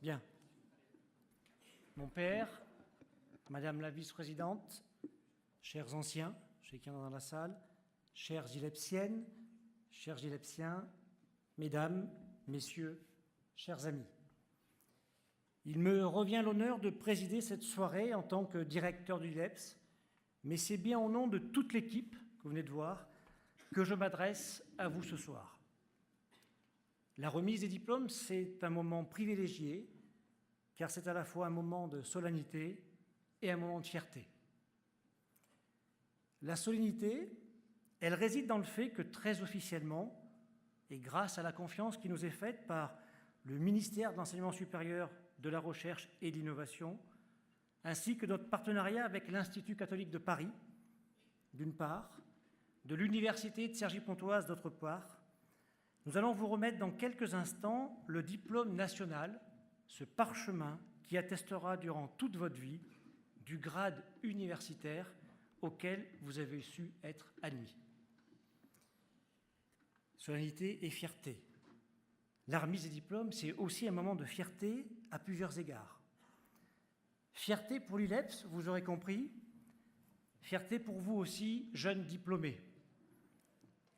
Bien. Mon père, Madame la vice-présidente, chers anciens, chacun dans la salle, chères Ilepsiennes, chers Ilepsiens, mesdames, messieurs, chers amis. Il me revient l'honneur de présider cette soirée en tant que directeur du ILEPS, mais c'est bien au nom de toute l'équipe que vous venez de voir que je m'adresse à vous ce soir. La remise des diplômes, c'est un moment privilégié, car c'est à la fois un moment de solennité et un moment de fierté. La solennité, elle réside dans le fait que très officiellement, et grâce à la confiance qui nous est faite par le ministère de l'Enseignement supérieur, de la Recherche et de l'Innovation, ainsi que notre partenariat avec l'Institut catholique de Paris, d'une part, de l'Université de Cergy-Pontoise, d'autre part, nous allons vous remettre dans quelques instants le diplôme national, ce parchemin qui attestera durant toute votre vie du grade universitaire auquel vous avez su être admis. Solennité et fierté. La remise des diplômes, c'est aussi un moment de fierté à plusieurs égards. Fierté pour l'ILEPS, vous aurez compris, fierté pour vous aussi, jeunes diplômés.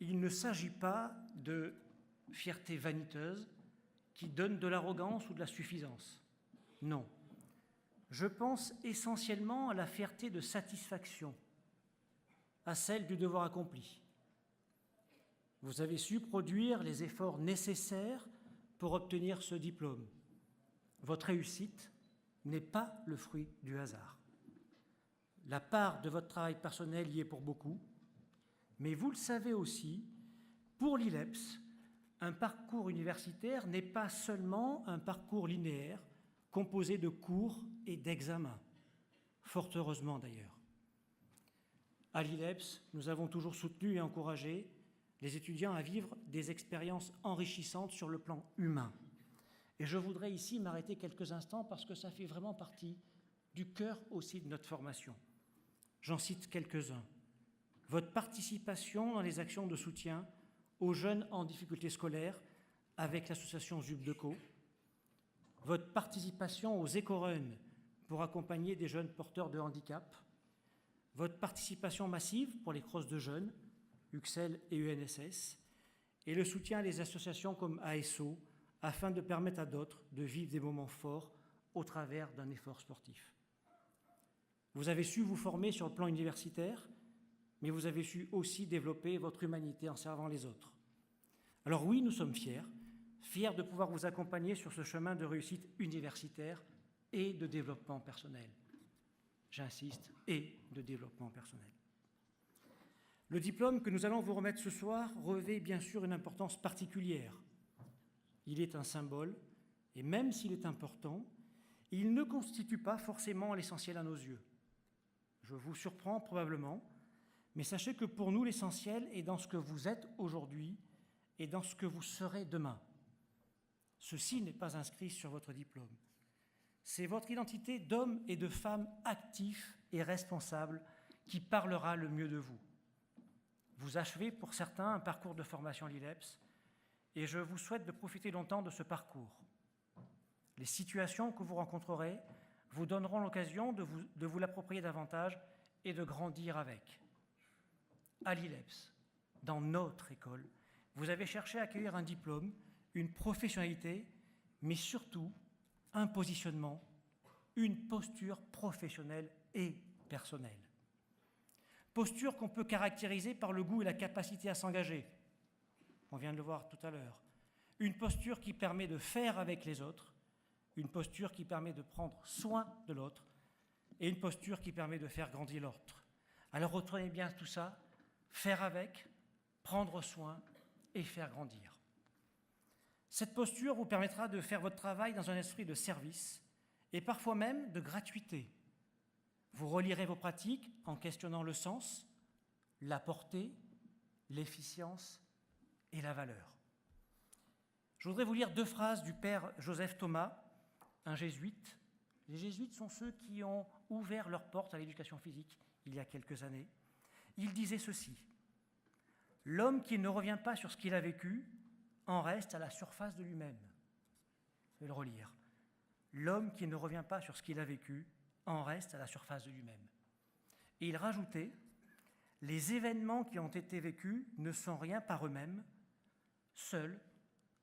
Il ne s'agit pas de fierté vaniteuse qui donne de l'arrogance ou de la suffisance. Non. Je pense essentiellement à la fierté de satisfaction, à celle du devoir accompli. Vous avez su produire les efforts nécessaires pour obtenir ce diplôme. Votre réussite n'est pas le fruit du hasard. La part de votre travail personnel y est pour beaucoup, mais vous le savez aussi, pour l'ILEPS, un parcours universitaire n'est pas seulement un parcours linéaire composé de cours et d'examens, fort heureusement d'ailleurs. À l'ILEPS, nous avons toujours soutenu et encouragé les étudiants à vivre des expériences enrichissantes sur le plan humain. Et je voudrais ici m'arrêter quelques instants parce que ça fait vraiment partie du cœur aussi de notre formation. J'en cite quelques-uns. Votre participation dans les actions de soutien aux jeunes en difficulté scolaire avec l'association ZUBDECO, votre participation aux éco-runs pour accompagner des jeunes porteurs de handicap, votre participation massive pour les crosses de jeunes, UXEL et UNSS, et le soutien à des associations comme ASO, afin de permettre à d'autres de vivre des moments forts au travers d'un effort sportif. Vous avez su vous former sur le plan universitaire, mais vous avez su aussi développer votre humanité en servant les autres. Alors oui, nous sommes fiers de pouvoir vous accompagner sur ce chemin de réussite universitaire et de développement personnel. J'insiste, et de développement personnel. Le diplôme que nous allons vous remettre ce soir revêt bien sûr une importance particulière. Il est un symbole, et même s'il est important, il ne constitue pas forcément l'essentiel à nos yeux. Je vous surprends probablement, mais sachez que pour nous, l'essentiel est dans ce que vous êtes aujourd'hui et dans ce que vous serez demain. Ceci n'est pas inscrit sur votre diplôme. C'est votre identité d'homme et de femme actifs et responsables qui parlera le mieux de vous. Vous achevez pour certains un parcours de formation à l'ILEPS et je vous souhaite de profiter longtemps de ce parcours. Les situations que vous rencontrerez vous donneront l'occasion de vous l'approprier davantage et de grandir avec. À l'ILEPS, dans notre école, vous avez cherché à accueillir un diplôme, une professionnalité, mais surtout un positionnement, une posture professionnelle et personnelle. Posture qu'on peut caractériser par le goût et la capacité à s'engager. On vient de le voir tout à l'heure. Une posture qui permet de faire avec les autres, une posture qui permet de prendre soin de l'autre et une posture qui permet de faire grandir l'autre. Alors retenez bien tout ça, faire avec, prendre soin et faire grandir. Cette posture vous permettra de faire votre travail dans un esprit de service et parfois même de gratuité. Vous relirez vos pratiques en questionnant le sens, la portée, l'efficience et la valeur. Je voudrais vous lire 2 phrases du père Joseph Thomas, un jésuite. Les jésuites sont ceux qui ont ouvert leurs portes à l'éducation physique il y a quelques années. Il disait ceci: « L'homme qui ne revient pas sur ce qu'il a vécu en reste à la surface de lui-même. » Je vais le relire. l'homme qui ne revient pas sur ce qu'il a vécu en reste à la surface de lui-même. Et il rajoutait, les événements qui ont été vécus ne sont rien par eux-mêmes, seuls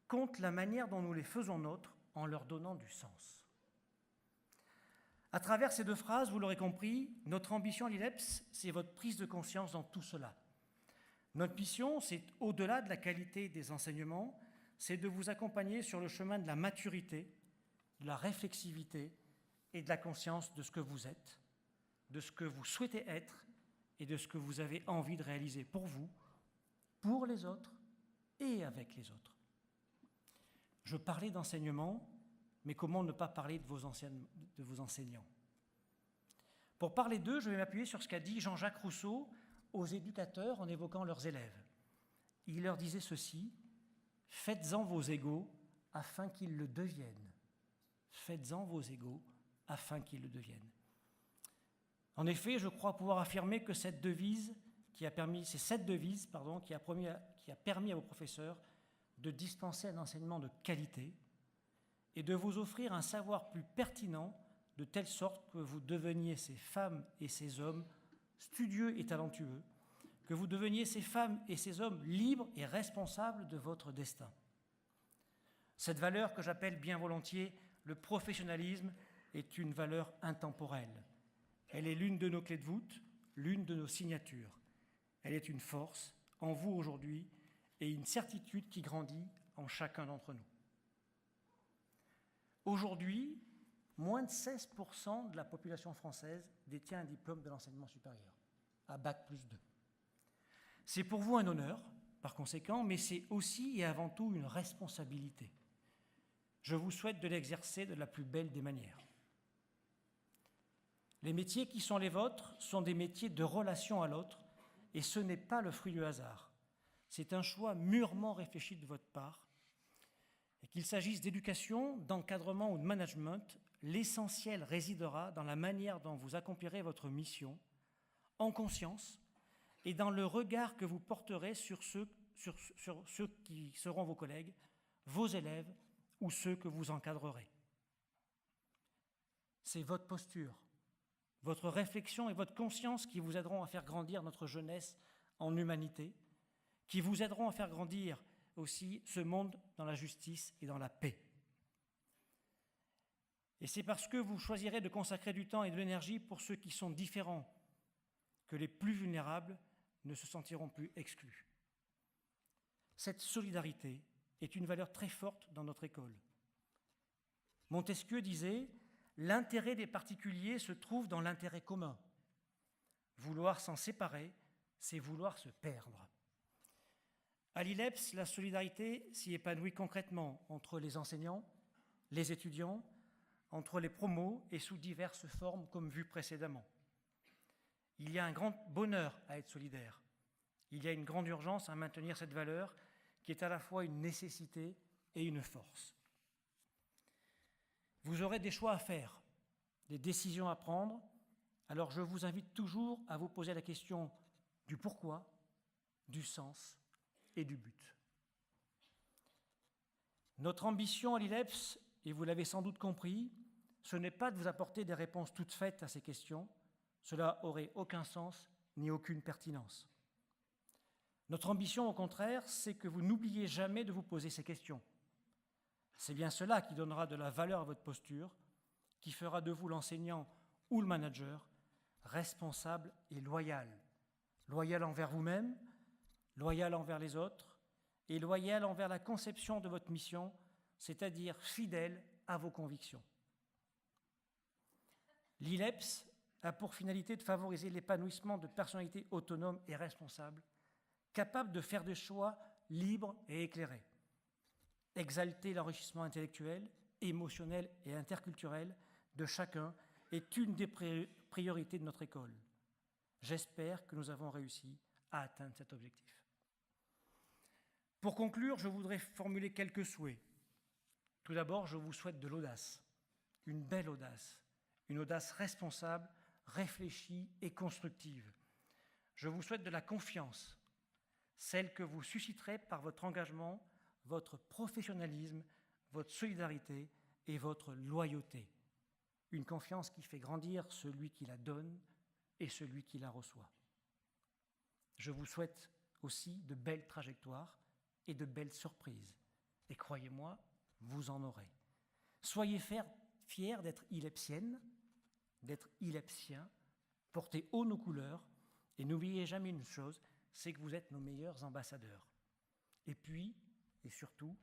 compte la manière dont nous les faisons nôtres en leur donnant du sens. À travers ces deux phrases, vous l'aurez compris, notre ambition à l'ILEPS, c'est votre prise de conscience dans tout cela. Notre mission, c'est au-delà de la qualité des enseignements, c'est de vous accompagner sur le chemin de la maturité, de la réflexivité et de la conscience de ce que vous êtes, de ce que vous souhaitez être et de ce que vous avez envie de réaliser pour vous, pour les autres et avec les autres. Je parlais d'enseignement, mais comment ne pas parler de vos enseignants? Pour parler d'eux, je vais m'appuyer sur ce qu'a dit Jean-Jacques Rousseau aux éducateurs en évoquant leurs élèves. Il leur disait ceci, « Faites-en vos égaux afin qu'ils le deviennent. Faites-en vos égaux afin qu'ils le deviennent. » En effet, je crois pouvoir affirmer que c'est cette devise qui a permis à vos professeurs de dispenser un enseignement de qualité et de vous offrir un savoir plus pertinent de telle sorte que vous deveniez ces femmes et ces hommes studieux et talentueux, que vous deveniez ces femmes et ces hommes libres et responsables de votre destin. Cette valeur que j'appelle bien volontiers le professionnalisme est une valeur intemporelle. Elle est l'une de nos clés de voûte, l'une de nos signatures. Elle est une force en vous aujourd'hui et une certitude qui grandit en chacun d'entre nous. Aujourd'hui, moins de 16% de la population française détient un diplôme de l'enseignement supérieur, à Bac+2. C'est pour vous un honneur, par conséquent, mais c'est aussi et avant tout une responsabilité. Je vous souhaite de l'exercer de la plus belle des manières. Les métiers qui sont les vôtres sont des métiers de relation à l'autre, et ce n'est pas le fruit du hasard. C'est un choix mûrement réfléchi de votre part. Et qu'il s'agisse d'éducation, d'encadrement ou de management, l'essentiel résidera dans la manière dont vous accomplirez votre mission, en conscience, et dans le regard que vous porterez sur ceux qui seront vos collègues, vos élèves ou ceux que vous encadrerez. C'est votre posture, votre réflexion et votre conscience qui vous aideront à faire grandir notre jeunesse en humanité, qui vous aideront à faire grandir aussi ce monde dans la justice et dans la paix. Et c'est parce que vous choisirez de consacrer du temps et de l'énergie pour ceux qui sont différents que les plus vulnérables ne se sentiront plus exclus. Cette solidarité est une valeur très forte dans notre école. Montesquieu disait « L'intérêt des particuliers se trouve dans l'intérêt commun. Vouloir s'en séparer, c'est vouloir se perdre. » À l'ILEPS, la solidarité s'y épanouit concrètement entre les enseignants, les étudiants, entre les promos et sous diverses formes comme vu précédemment. Il y a un grand bonheur à être solidaire. Il y a une grande urgence à maintenir cette valeur qui est à la fois une nécessité et une force. Vous aurez des choix à faire, des décisions à prendre, alors je vous invite toujours à vous poser la question du pourquoi, du sens et du but. Notre ambition à l'ILEPS, et vous l'avez sans doute compris, ce n'est pas de vous apporter des réponses toutes faites à ces questions, cela n'aurait aucun sens ni aucune pertinence. Notre ambition, au contraire, c'est que vous n'oubliez jamais de vous poser ces questions. C'est bien cela qui donnera de la valeur à votre posture, qui fera de vous l'enseignant ou le manager responsable et loyal. Loyal envers vous-même, loyal envers les autres et loyal envers la conception de votre mission, c'est-à-dire fidèle à vos convictions. L'ILEPS a pour finalité de favoriser l'épanouissement de personnalités autonomes et responsables, capables de faire des choix libres et éclairés. Exalter l'enrichissement intellectuel, émotionnel et interculturel de chacun est une des priorités de notre école. J'espère que nous avons réussi à atteindre cet objectif. Pour conclure, je voudrais formuler quelques souhaits. Tout d'abord, je vous souhaite de l'audace, une belle audace, une audace responsable, réfléchie et constructive. Je vous souhaite de la confiance, celle que vous susciterez par votre engagement, votre professionnalisme, votre solidarité et votre loyauté. Une confiance qui fait grandir celui qui la donne et celui qui la reçoit. Je vous souhaite aussi de belles trajectoires et de belles surprises. Et croyez-moi, vous en aurez. Soyez fiers d'être ilepsienne, d'être ilepsien, portez haut nos couleurs et n'oubliez jamais une chose, c'est que vous êtes nos meilleurs ambassadeurs. Et puis, et surtout,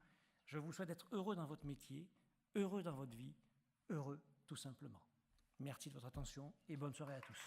je vous souhaite d'être heureux dans votre métier, heureux dans votre vie, heureux tout simplement. Merci de votre attention et bonne soirée à tous.